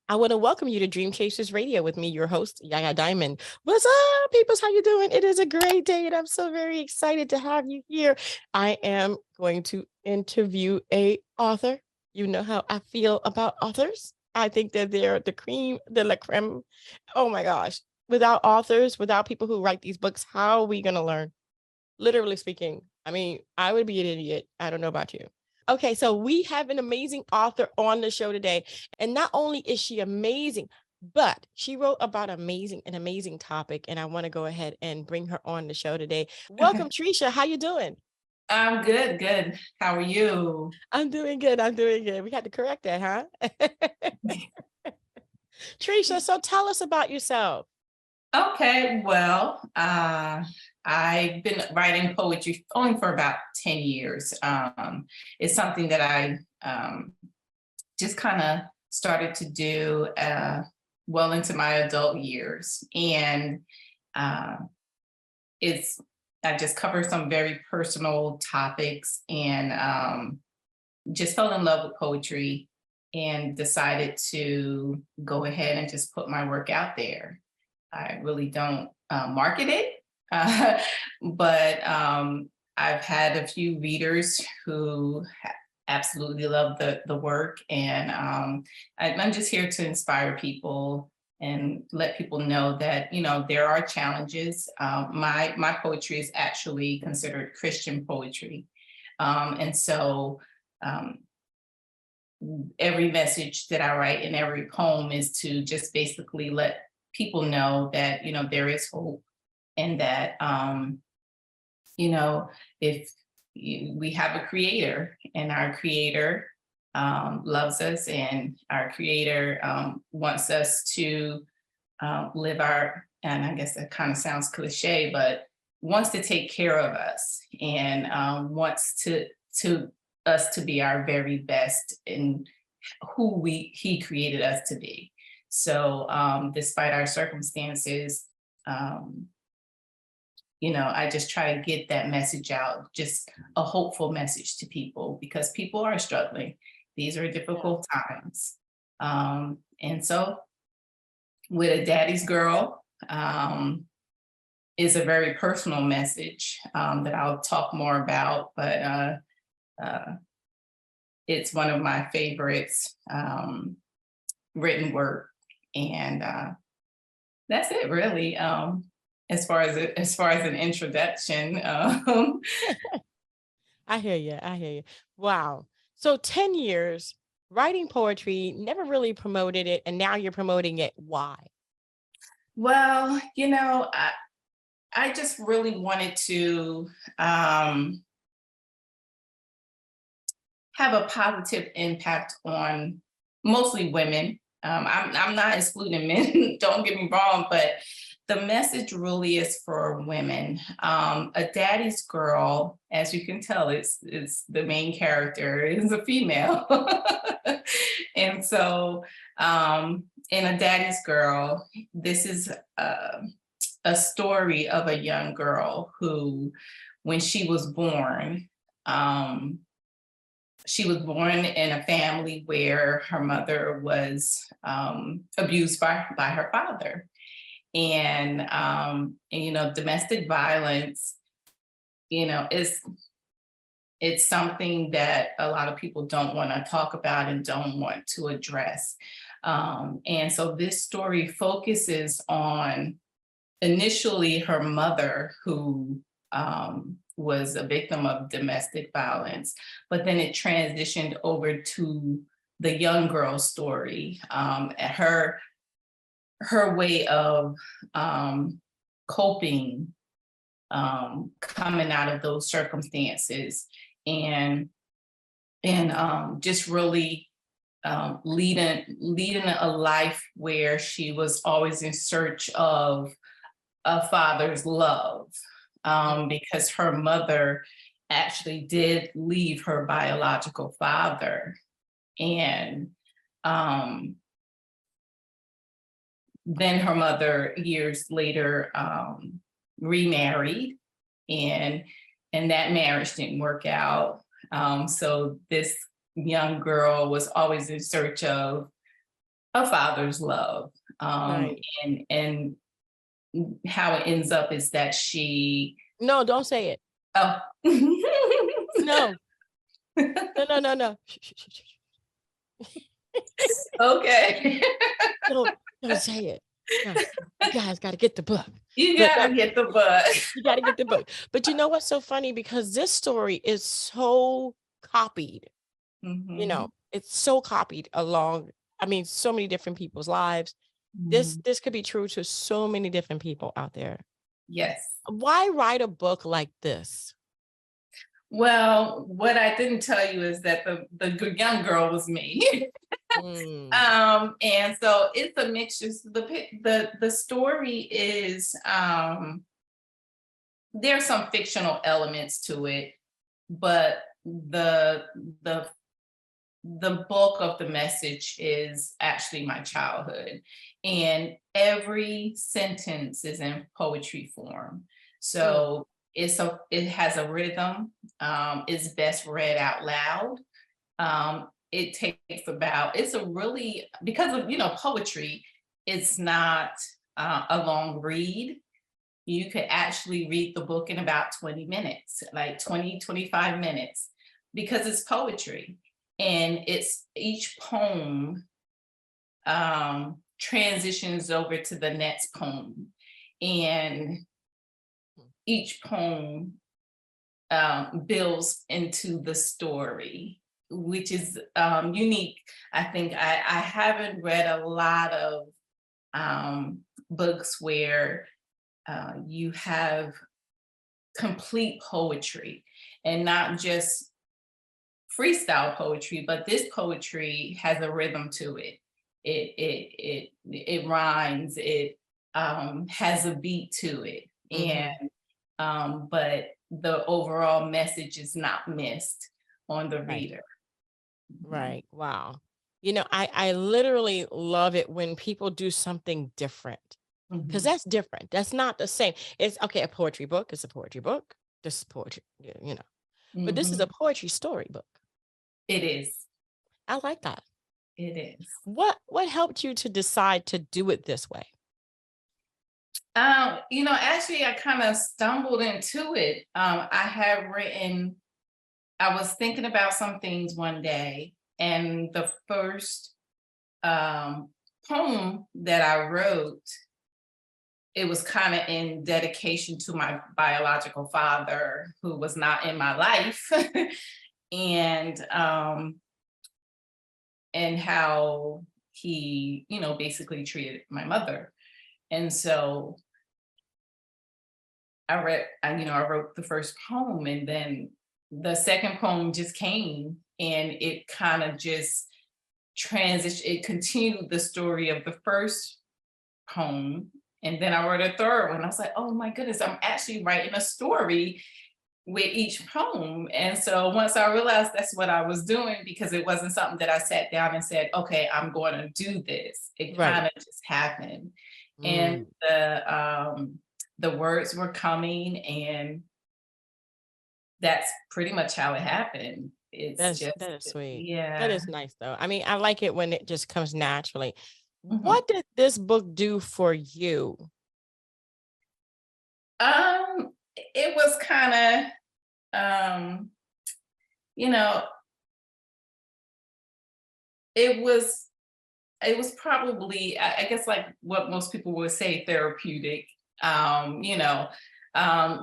I want to welcome you to Dream Chasers Radio with me, your host, Yaya Diamond. What's up, peoples? How you doing? It is a great day, and I'm so very excited to have you here. I am going to interview a author. You know how I feel about authors. I think that they're the cream de la creme. Oh my gosh. Without authors, without people who write these books, how are we going to learn? Literally speaking, I mean, I would be an idiot. I don't know about you. Okay, so we have an amazing author on the show today. And not only is she amazing, but she wrote about an amazing topic. And I want to go ahead and bring her on the show today. Welcome, Trisha. How you doing? I'm good, good. How are you? I'm doing good. I'm doing good. We had to correct that, huh? Trisha, so tell us about yourself. Okay, well, I've been writing poetry only for about 10 years. It's something that I just kind of started to do well into my adult years. And uh, it's I just cover some very personal topics and just fell in love with poetry and decided to go ahead and just put my work out there. I really don't market it, uh, but I've had a few readers who absolutely love the work, and I'm just here to inspire people and let people know that there are challenges. My poetry is actually considered Christian poetry, and so. Um, every message that I write in every poem is to just basically let people know that there is hope, and that if we have a creator, and our creator loves us, and our creator wants us to live our, and I guess that kind of sounds cliche, but wants to take care of us, and wants to us to be our very best in who he created us to be. So despite our circumstances, I just try to get that message out, just a hopeful message to people, because people are struggling. These are difficult times. And so with a daddy's girl is a very personal message that I'll talk more about, but it's one of my favorites written work, and that's it really. As far as an introduction. I hear you. I hear you. Wow. So 10 years writing poetry, never really promoted it, and now you're promoting it. Why? Well, I just really wanted to have a positive impact on mostly women. I'm not excluding men, don't get me wrong, but the message really is for women. A daddy's girl, as you can tell, is the main character is a female. And so in A Daddy's Girl, this is a story of a young girl who, when she was born in a family where her mother was abused by her father. And domestic violence, it's something that a lot of people don't want to talk about and don't want to address. And so this story focuses on initially her mother, who was a victim of domestic violence, but then it transitioned over to the young girl's story, her way of coping, coming out of those circumstances, and just really leading a life where she was always in search of a father's love, because her mother actually did leave her biological father, and then her mother years later remarried, and that marriage didn't work out. So this young girl was always in search of a father's love. Right. And how it ends up is that she, No, don't say it. oh. No, no, no, no, no. Shh, shh, shh, shh. Okay. Don't, don't say it. No, you guys got to get the book. You But no, gotta get the book. you got to get the book. But you know what's so funny? Because this story is so copied. You know, Mhm, it's so copied along. I mean, so many different people's lives. This mhm. this could be true to so many different people out there. Yes. Why write a book like this? Well, what I didn't tell you is that young girl was me. Mm, And so it's a mixture. So the story is, there's some fictional elements to it, but the the bulk of the message is actually my childhood, and every sentence is in poetry form. mm, So it has a rhythm. It's best read out loud. It takes about, it's a really, because of, poetry, it's not a long read. You could actually read the book in about 20 minutes, like 20, 25 minutes, because it's poetry. And it's each poem transitions over to the next poem. And each poem builds into the story, which is unique. I think I haven't read a lot of books where you have complete poetry and not just freestyle poetry, but this poetry has a rhythm to it. It rhymes. It has a beat to it, mhm. and but the overall message is not missed on the Right, reader. Mhm, right. Wow. You know, I literally love it when people do something different because mhm, that's different. That's not the same. It's okay. A poetry book is a poetry book. This is poetry, you know, but this is a mhm. poetry storybook. It is. I like that. It is. What helped you to decide to do it this way? Actually, I kind of stumbled into it. I was thinking about some things one day, and the first um, poem that I wrote, it was kind of in dedication to my biological father, who was not in my life, and how he, basically treated my mother. And so I wrote the first poem, and then the second poem just came, and it kind of just it continued the story of the first poem. And then I wrote a third one. I was like, oh my goodness, I'm actually writing a story with each poem. And so once I realized that's what I was doing, because it wasn't something that I sat down and said, okay, I'm going to do this. It Right. kind of just happened. And Mm, the words were coming, and that's pretty much how it happened. It's that just, is sweet. That yeah. is nice though. I mean, I like it when it just comes naturally. Mhm. What did this book do for you? It was kind of, you know, it was probably, I guess, like what most people would say, therapeutic. Um, you know,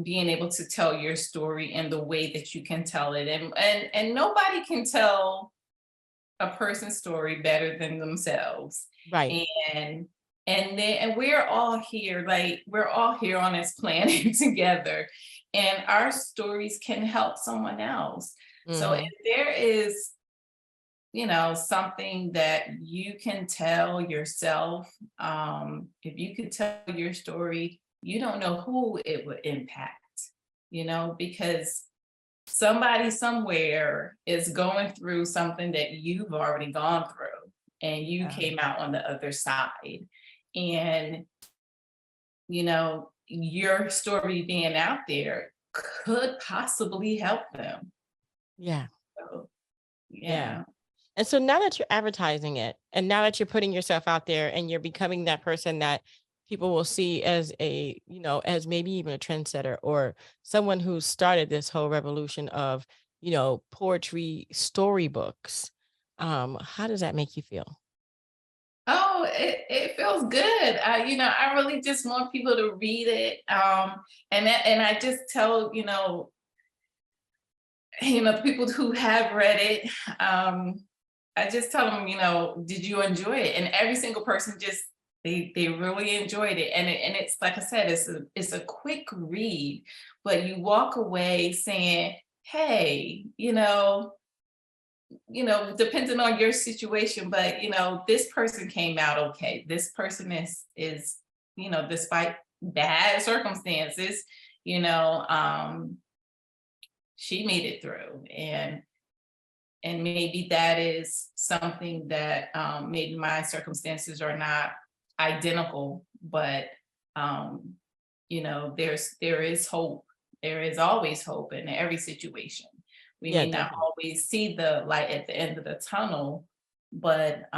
Being able to tell your story in the way that you can tell it, and nobody can tell a person's story better than themselves. Right. And we're all here, like we're all here on this planet together, and our stories can help someone else. So if Mhm. there is, something that you can tell yourself, if you could tell your story, you don't know who it would impact, because somebody somewhere is going through something that you've already gone through, and you Yeah. came out on the other side. And your story being out there could possibly help them. Yeah. So Yeah. yeah. And so now that you're advertising it, and now that you're putting yourself out there and you're becoming that person that people will see as a, as maybe even a trendsetter or someone who started this whole revolution of, poetry storybooks. How does that make you feel? Oh, it feels good. I really just want people to read it. And I just tell, people who have read it, I just tell them, did you enjoy it? And every single person just they really enjoyed it. And it's like I said, it's a quick read, but you walk away saying, hey, depending on your situation, but this person came out okay. This person is, despite bad circumstances, you know, um, she made it through. And maybe that is something that maybe my circumstances are not identical, but there is hope. There is always hope in every situation. We Yeah, may not definitely. always see the light at the end of the tunnel, but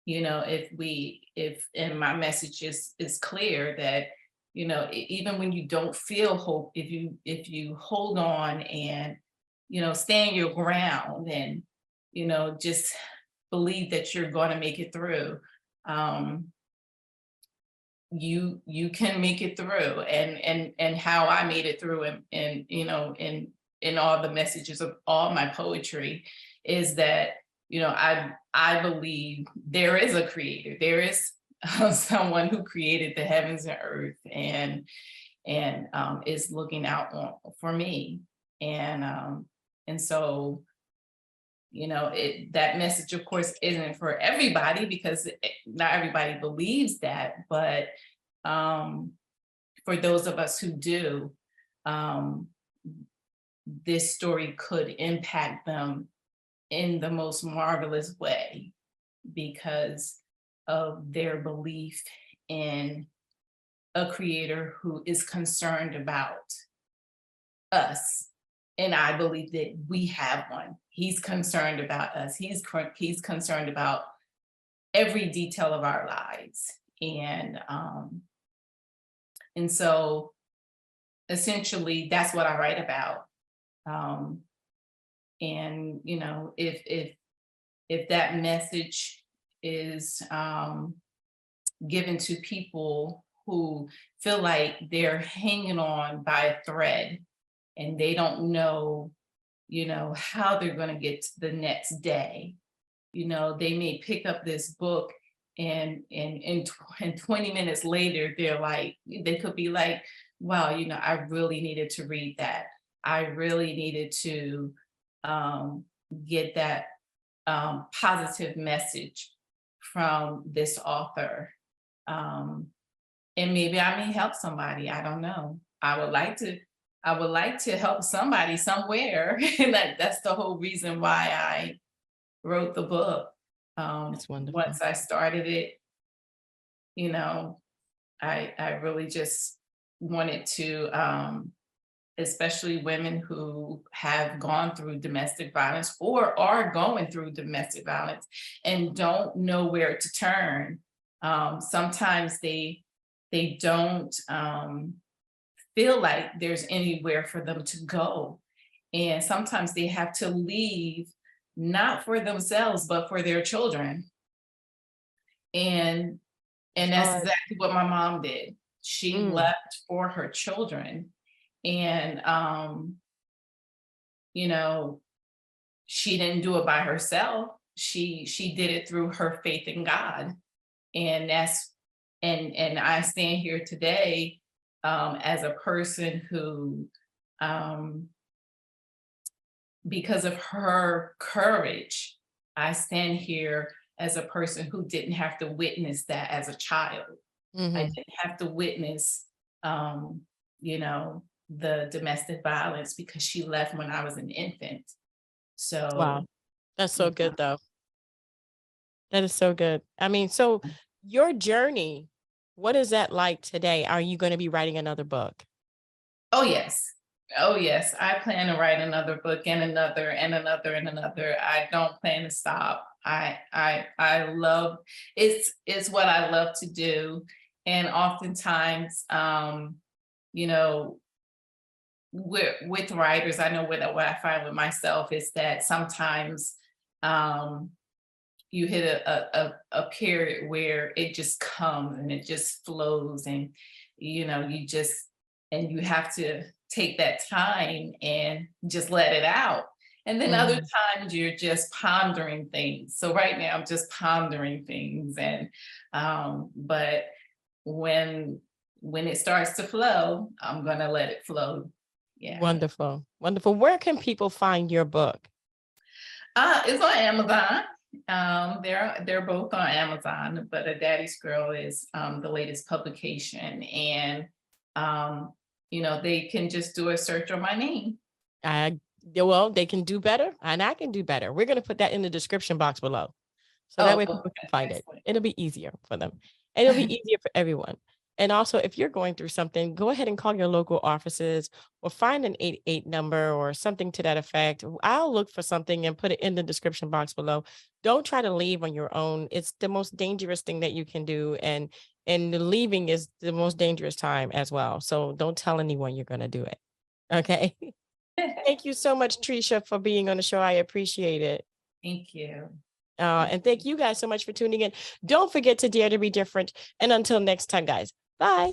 if and my message is clear that even when you don't feel hope, if you hold on and stand your ground and just believe that you're going to make it through, um you can make it through. And how I made it through, and in all the messages of all my poetry, is that I believe there is a creator. There is someone who created the heavens and earth, and is looking out for me. And so that message, of course, isn't for everybody, because not everybody believes that. But for those of us who do, um, this story could impact them in the most marvelous way, because of their belief in a creator who is concerned about us. And I believe that we have one. He's concerned about us. He's concerned about every detail of our lives. And so essentially that's what I write about. Um, and if that message is given to people who feel like they're hanging on by a thread, and they don't know, how they're going to get to the next day. They may pick up this book, and 20 minutes later, they could be like, wow, I really needed to read that. I really needed to get that positive message from this author. Um, and maybe I may help somebody. I don't know. I would like to help somebody somewhere. And that's the whole reason why I wrote the book. It's wonderful. Once I started it, you know, I really just wanted to, especially women who have gone through domestic violence or are going through domestic violence and don't know where to turn. Sometimes they don't feel like there's anywhere for them to go. And sometimes they have to leave, not for themselves, but for their children. And It's that's hard. exactly what my mom did. She Mm, left for her children. And you know, she didn't do it by herself. She did it through her faith in God. And and I stand here today as a person who, um, because of her courage, I stand here as a person who didn't have to witness that as a child. I mhm. didn't have to witness, um, the domestic violence, because she left when I was an infant. Wow. So, That's so yeah. good though. That is so good. I mean, so your journey, what is that like today? Are you going to be writing another book? Oh yes. Oh yes, I plan to write another book and another and another and another. I don't plan to stop. I love it's what I love to do. And oftentimes, you know, with writers, I know what I find with myself is that sometimes um you hit a period where it just comes and it just flows, and you just and you have to take that time and just let it out. And then other Mhm. times you're just pondering things. So right now I'm just pondering things, and but when when it starts to flow, I'm gonna let it flow. Yeah. Wonderful. Wonderful. Where can people find your book? It's on Amazon. They're both on Amazon, but A Daddy's Girl is the latest publication, and um, they can just do a search on my name. I Yeah, well, they can do better and I can do better. We're going to put that in the description box below. So that Oh, way people can find it. excellent. It'll be easier for them. And it'll be easier for everyone. And also, if you're going through something, go ahead and call your local offices or find an 88 number or something to that effect. I'll look for something and put it in the description box below. Don't try to leave on your own. It's the most dangerous thing that you can do. And the leaving is the most dangerous time as well. So don't tell anyone you're going to do it. Okay. Thank you so much, Trisha, for being on the show. I appreciate it. Thank you. And thank you guys so much for tuning in. Don't forget to dare to be different. And until next time, guys, bye.